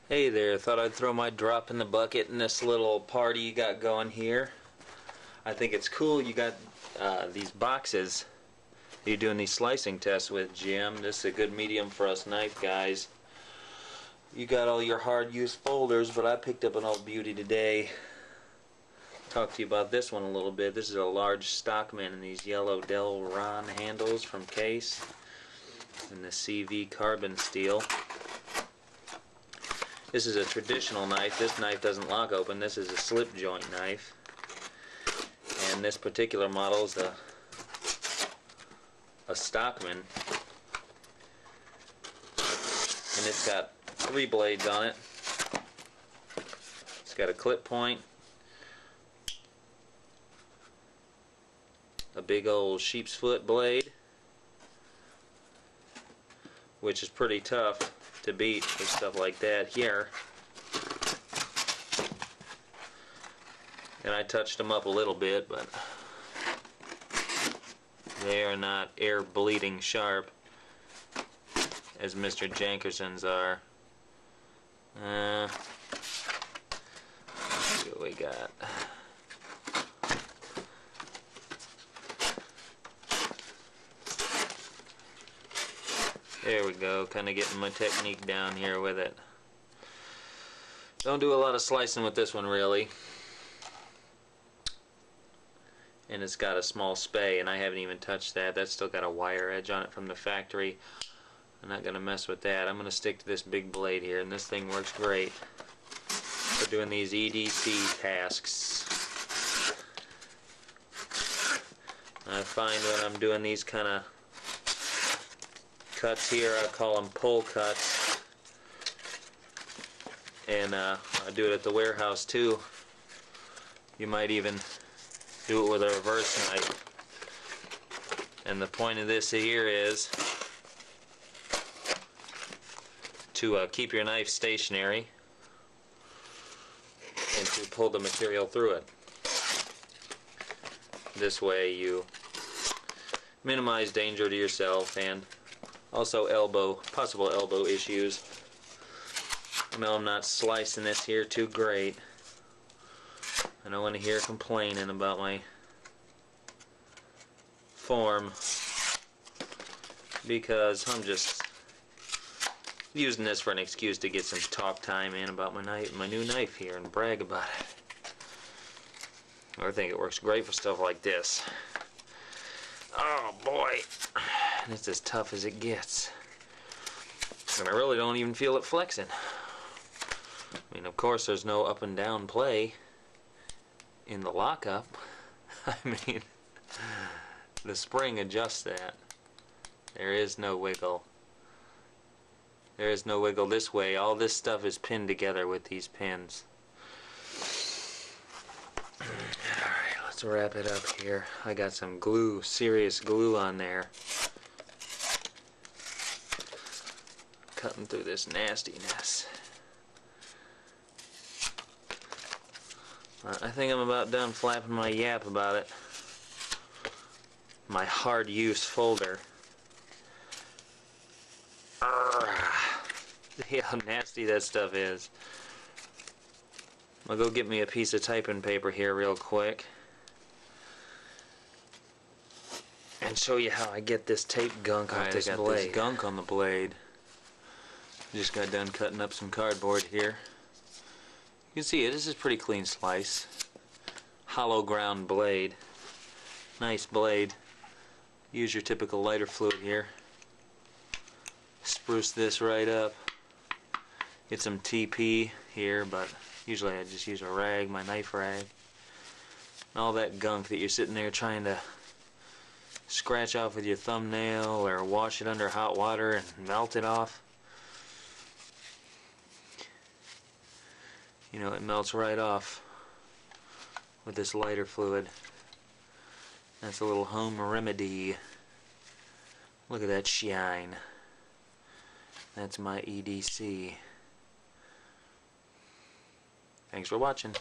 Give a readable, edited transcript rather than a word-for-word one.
Hey there, thought I'd throw my drop in the bucket in this little party you got going here. I think it's cool you got these boxes you're doing these slicing tests with, Jim. This is a good medium for us knife guys. You got all your hard use folders, but I picked up an old beauty today. Talk to you about this one a little bit. This is a large Stockman in these yellow Delron handles from Case and the CV carbon steel. This is a traditional knife. This knife doesn't lock open. This is a slip joint knife. And this particular model is a Stockman. And it's got 3 blades on it. It's got a clip point, a big old sheep's foot blade, which is pretty tough to beat with stuff like that here. And I touched them up a little bit, but they are not air bleeding sharp as Mr. Jankerson's are. Let's see what we got. There we go, kind of getting my technique down here with it. Don't do a lot of slicing with this one really. And it's got a small spay, and I haven't even touched that. That's still got a wire edge on it from the factory. I'm not going to mess with that. I'm going to stick to this big blade here, and this thing works great for doing these EDC tasks. I find when I'm doing these kind of cuts here, I call them pull cuts, and I do it at the warehouse too. You might even do it with a reverse knife, and the point of this here is to keep your knife stationary and to pull the material through it. This way you minimize danger to yourself and also possible elbow issues. I know I'm not slicing this here too great. I don't want to hear complaining about my form, because I'm just using this for an excuse to get some talk time in about my new knife here and brag about it. I think it works great for stuff like this. Oh boy, it's as tough as it gets, and I really don't even feel it flexing. I mean, of course there's no up and down play in the lockup. I mean, the spring adjusts that. There is no wiggle. There is no wiggle this way. All this stuff is pinned together with these pins. Alright, let's wrap it up here. I got some glue, serious glue on there. Cutting through this nastiness. I think I'm about done flapping my yap about it. My hard use folder. See how nasty that stuff is. I'll go get me a piece of typing paper here real quick and show you how I get this tape gunk off this blade. This gunk on the blade. Just got done cutting up some cardboard here. You can see it. This is a pretty clean slice. Hollow ground blade. Nice blade. Use your typical lighter fluid here. Spruce this right up. Get some TP here, but usually I just use a rag, my knife rag. And all that gunk that you're sitting there trying to scratch off with your thumbnail or wash it under hot water and melt it off. You know, it melts right off with this lighter fluid. That's a little home remedy. Look at that shine. That's my EDC. Thanks for watching.